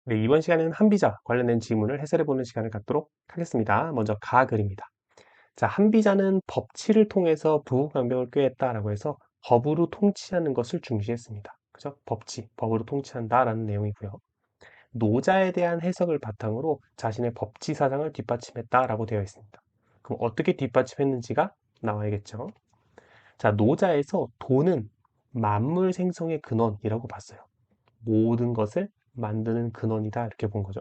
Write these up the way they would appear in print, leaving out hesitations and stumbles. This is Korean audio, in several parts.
네, 이번 시간에는 한비자 관련된 지문을 해설해보는 시간을 갖도록 하겠습니다. 먼저 가글입니다. 자, 한비자는 법치를 통해서 부국강병을 꾀했다라고 해서 법으로 통치하는 것을 중시했습니다. 그죠? 법치, 법으로 통치한다라는 내용이고요. 노자에 대한 해석을 바탕으로 자신의 법치 사상을 뒷받침했다라고 되어 있습니다. 그럼 어떻게 뒷받침했는지가 나와야겠죠? 자, 노자에서 도는 만물 생성의 근원이라고 봤어요. 모든 것을 만드는 근원이다 이렇게 본 거죠.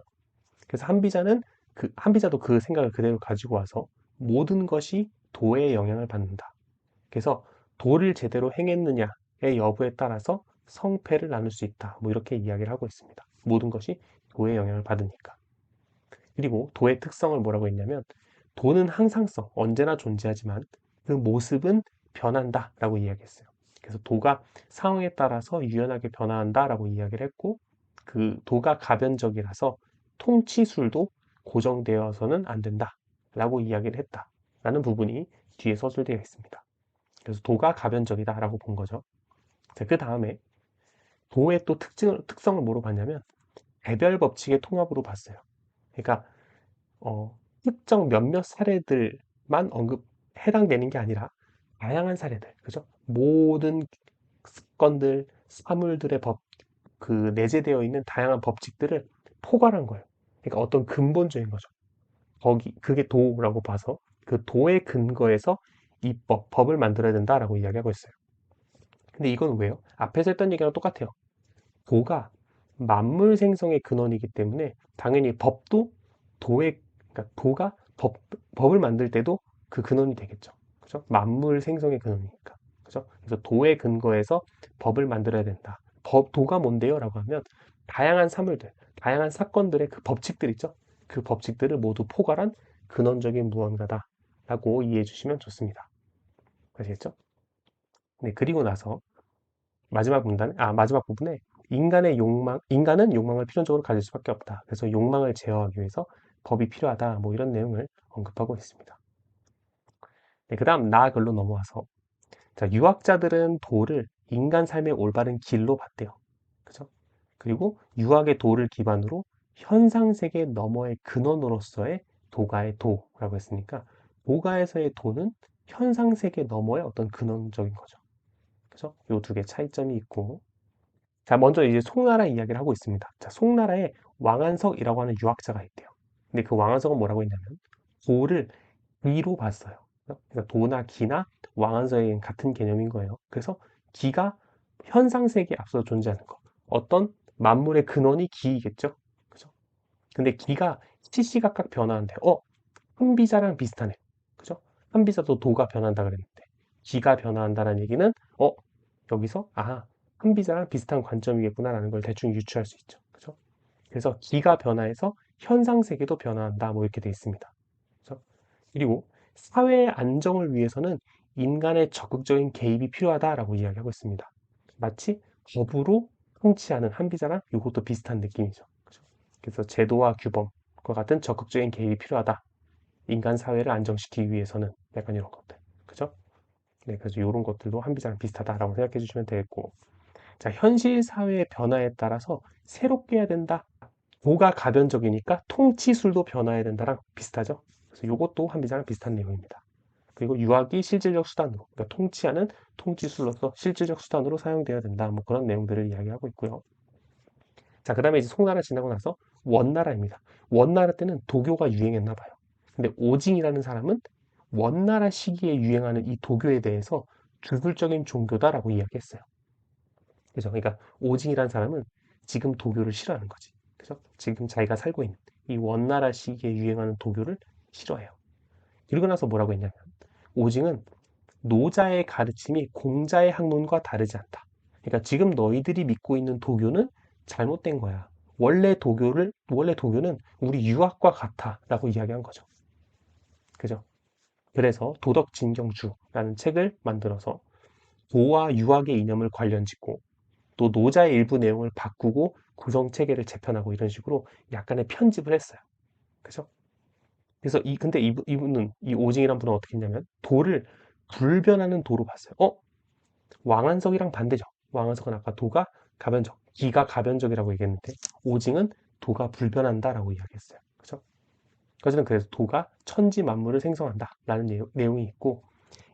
그래서 한비자도 그 생각을 그대로 가지고 와서 모든 것이 도의 영향을 받는다. 그래서 도를 제대로 행했느냐의 여부에 따라서 성패를 나눌 수 있다. 뭐 이렇게 이야기를 하고 있습니다. 모든 것이 도의 영향을 받으니까. 그리고 도의 특성을 뭐라고 했냐면 도는 항상성, 언제나 존재하지만 그 모습은 변한다라고 이야기했어요. 그래서 도가 상황에 따라서 유연하게 변화한다라고 이야기를 했고 그 도가 가변적이라서 통치술도 고정되어서는 안 된다라고 이야기를 했다라는 부분이 뒤에 서술되어 있습니다. 그래서 도가 가변적이다라고 본 거죠. 자, 그 다음에 도의 또 특성을 뭐로 봤냐면 개별 법칙의 통합으로 봤어요. 그러니까 특정 몇몇 사례들만 해당되는 게 아니라 다양한 사례들, 그죠? 모든 건들, 사물들의 내재되어 있는 다양한 법칙들을 포괄한 거예요. 그러니까 어떤 근본적인 거죠. 그게 도라고 봐서 그 도의 근거에서 법을 만들어야 된다라고 이야기하고 있어요. 근데 이건 왜요? 앞에서 했던 얘기랑 똑같아요. 도가 만물 생성의 근원이기 때문에 당연히 법도 그러니까 도가 법을 만들 때도 그 근원이 되겠죠. 그죠? 만물 생성의 근원이니까. 그죠? 그래서 도의 근거에서 법을 만들어야 된다. 도가 뭔데요? 라고 하면 다양한 사물들, 다양한 사건들의 그 법칙들 있죠? 그 법칙들을 모두 포괄한 근원적인 무언가다. 라고 이해해 주시면 좋습니다. 아시겠죠? 네, 그리고 나서 마지막 부분에 인간은 욕망을 필연적으로 가질 수밖에 없다. 그래서 욕망을 제어하기 위해서 법이 필요하다. 뭐 이런 내용을 언급하고 있습니다. 네, 그 다음 나글로 넘어와서 자, 유학자들은 도를 인간 삶의 올바른 길로 봤대요. 그죠? 그리고 유학의 도를 기반으로 현상세계 너머의 근원으로서의 도가의 도라고 했으니까 도가에서의 도는 현상세계 너머의 어떤 근원적인 거죠. 그죠? 요 두 개 차이점이 있고 자, 먼저 이제 송나라 이야기를 하고 있습니다. 자, 송나라에 왕안석이라고 하는 유학자가 있대요. 근데 그 왕안석은 뭐라고 했냐면 도를 기로 봤어요. 그러니까 도나 기나 왕안석에는 같은 개념인 거예요. 그래서 기가 현상 세계에 앞서 존재하는 거. 어떤 만물의 근원이 기이겠죠? 그죠? 근데 기가 시시각각 변화한대. 한비자랑 비슷하네. 그죠? 한비자도 도가 변한다 그랬는데 기가 변화한다는 얘기는 여기서 한비자랑 비슷한 관점이겠구나라는 걸 대충 유추할 수 있죠. 그죠? 그래서 기가 변화해서 현상 세계도 변화한다. 뭐 이렇게 돼 있습니다. 그죠? 그리고 사회의 안정을 위해서는 인간의 적극적인 개입이 필요하다라고 이야기하고 있습니다. 마치 법으로 통치하는 한비자랑 이것도 비슷한 느낌이죠. 그죠? 그래서 제도와 규범과 같은 적극적인 개입이 필요하다. 인간 사회를 안정시키기 위해서는 약간 이런 것들. 그죠? 네, 그래서 이런 것들도 한비자랑 비슷하다라고 생각해 주시면 되겠고. 자, 현실 사회의 변화에 따라서 새롭게 해야 된다. 도가 가변적이니까 통치술도 변화해야 된다랑 비슷하죠. 그래서 이것도 한비자랑 비슷한 내용입니다. 그리고 유학이 실질적 수단으로, 그러니까 통치하는 통치술로서 실질적 수단으로 사용되어야 된다. 뭐 그런 내용들을 이야기하고 있고요. 자, 그 다음에 이제 송나라 지나고 나서 원나라입니다. 원나라 때는 도교가 유행했나 봐요. 근데 오징이라는 사람은 원나라 시기에 유행하는 이 도교에 대해서 주술적인 종교다라고 이야기했어요. 그죠? 그러니까 오징이라는 사람은 지금 도교를 싫어하는 거지. 그죠? 지금 자기가 살고 있는 이 원나라 시기에 유행하는 도교를 싫어해요. 그리고 나서 뭐라고 했냐면 오징은 노자의 가르침이 공자의 학문과 다르지 않다. 그러니까 지금 너희들이 믿고 있는 도교는 잘못된 거야. 원래 도교는 우리 유학과 같아라고 이야기한 거죠. 그죠? 그래서 도덕진경주라는 책을 만들어서 도와 유학의 이념을 관련 짓고 또 노자의 일부 내용을 바꾸고 구성 체계를 재편하고 이런 식으로 약간의 편집을 했어요. 그죠? 그래서 근데 이 오징이란 분은 어떻게 했냐면 도를 불변하는 도로 봤어요. 왕안석이랑 반대죠. 왕안석은 아까 도가 가변적, 기가 가변적이라고 얘기했는데 오징은 도가 불변한다라고 이야기했어요. 그죠? 어쨌든 그래서 도가 천지 만물을 생성한다라는 내용이 있고,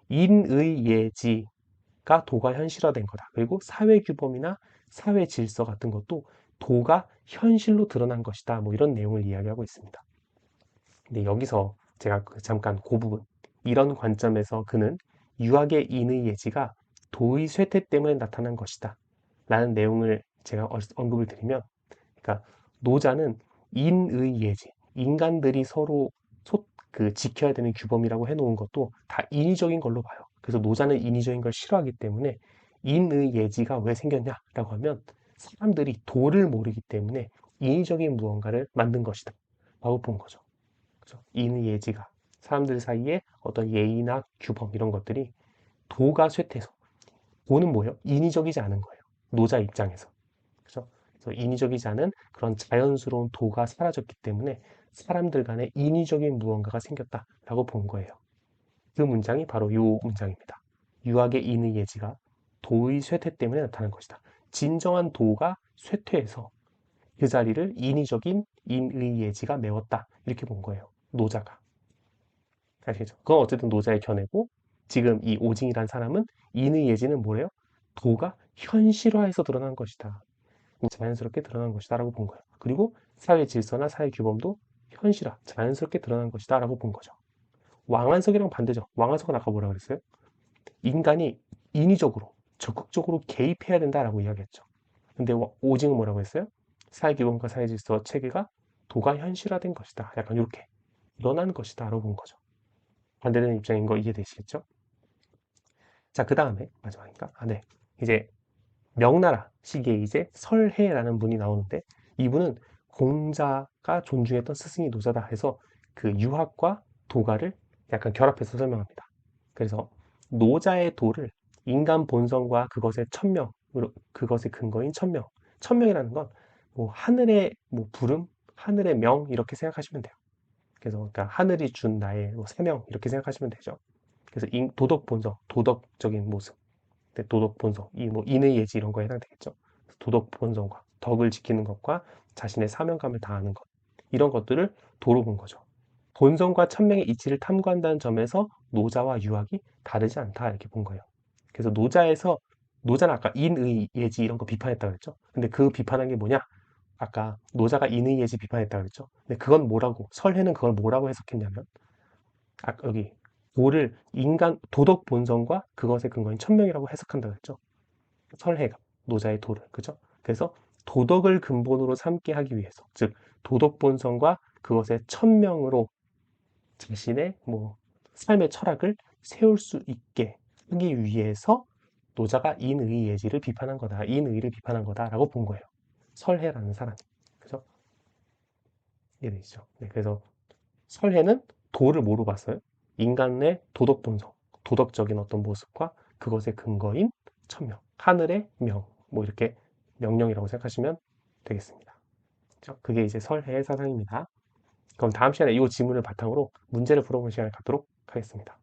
인의 예지가 도가 현실화된 거다. 그리고 사회 규범이나 사회 질서 같은 것도 도가 현실로 드러난 것이다. 뭐 이런 내용을 이야기하고 있습니다. 근데 여기서 제가 잠깐 그 부분, 이런 관점에서 그는 유학의 인의 예지가 도의 쇠퇴 때문에 나타난 것이다 라는 내용을 제가 언급을 드리면, 그러니까 노자는 인의 예지, 인간들이 서로 지켜야 되는 규범이라고 해놓은 것도 다 인위적인 걸로 봐요. 그래서 노자는 인위적인 걸 싫어하기 때문에 인의 예지가 왜 생겼냐라고 하면, 사람들이 도를 모르기 때문에 인위적인 무언가를 만든 것이다 라고 본 거죠. 그죠? 인의 예지가 사람들 사이에 어떤 예의나 규범 이런 것들이 도가 쇠퇴해서, 도는 뭐예요? 인위적이지 않은 거예요. 노자 입장에서. 그죠? 그래서 인위적이지 않은 그런 자연스러운 도가 사라졌기 때문에 사람들 간에 인위적인 무언가가 생겼다라고 본 거예요. 그 문장이 바로 이 문장입니다. 유학의 인의 예지가 도의 쇠퇴 때문에 나타난 것이다. 진정한 도가 쇠퇴해서 그 자리를 인위적인 인의 예지가 메웠다. 이렇게 본 거예요. 노자가. 아시겠죠? 그건 어쨌든 노자의 견해고, 지금 이 오징이란 사람은 인의 예지는 뭐래요? 도가 현실화해서 드러난 것이다. 자연스럽게 드러난 것이다 라고 본 거예요. 그리고 사회 질서나 사회 규범도 현실화, 자연스럽게 드러난 것이다 라고 본 거죠. 왕안석이랑 반대죠. 왕안석은 아까 뭐라 그랬어요? 인간이 인위적으로, 적극적으로 개입해야 된다라고 이야기했죠. 근데 오징은 뭐라고 했어요? 사회 규범과 사회 질서 체계가 도가 현실화된 것이다. 약간 이렇게 일어난 것이다 라고 본 거죠. 반대되는 입장인 거 이해되시겠죠? 자, 그 다음에 마지막인가? 네. 이제 명나라 시기에 이제 설해라는 분이 나오는데, 이분은 공자가 존중했던 스승이 노자다 해서 그 유학과 도가를 약간 결합해서 설명합니다. 그래서 노자의 도를 인간 본성과 그것의 천명으로, 그것의 근거인 천명. 천명이라는 건 뭐 하늘의 뭐 부름, 하늘의 명 이렇게 생각하시면 돼요. 그래서 그러니까 하늘이 준 나의 뭐 사명 이렇게 생각하시면 되죠. 그래서 도덕 본성, 도덕적인 모습, 도덕 본성, 이 뭐 인의 예지 이런 거에 해당되겠죠. 도덕 본성과 덕을 지키는 것과 자신의 사명감을 다하는 것, 이런 것들을 도로 본 거죠. 본성과 천명의 이치를 탐구한다는 점에서 노자와 유학이 다르지 않다 이렇게 본 거예요. 그래서 노자는 아까 인의 예지 이런 거 비판했다고 그랬죠. 근데 그 비판한 게 뭐냐? 아까 노자가 인의 예지 비판했다고 그랬죠. 근데 그건 뭐라고, 설해는 그걸 뭐라고 해석했냐면, 여기 도를 인간 도덕 본성과 그것의 근거인 천명이라고 해석한다고 했죠. 설해가 노자의 도를, 그죠? 그래서 도덕을 근본으로 삼게 하기 위해서, 즉 도덕 본성과 그것의 천명으로 자신의 뭐 삶의 철학을 세울 수 있게 하기 위해서 노자가 인의예지를 비판한 거다, 인의를 비판한 거다라고 본 거예요. 설해라는 사람이, 그죠? 이해되시죠? 네, 그래서 설해는 도를 뭐로 봤어요? 인간의 도덕 본성, 도덕적인 어떤 모습과 그것의 근거인 천명, 하늘의 명, 뭐 이렇게 명령이라고 생각하시면 되겠습니다. 그죠? 그게 이제 설해의 사상입니다. 그럼 다음 시간에 이 지문을 바탕으로 문제를 풀어볼 시간을 갖도록 하겠습니다.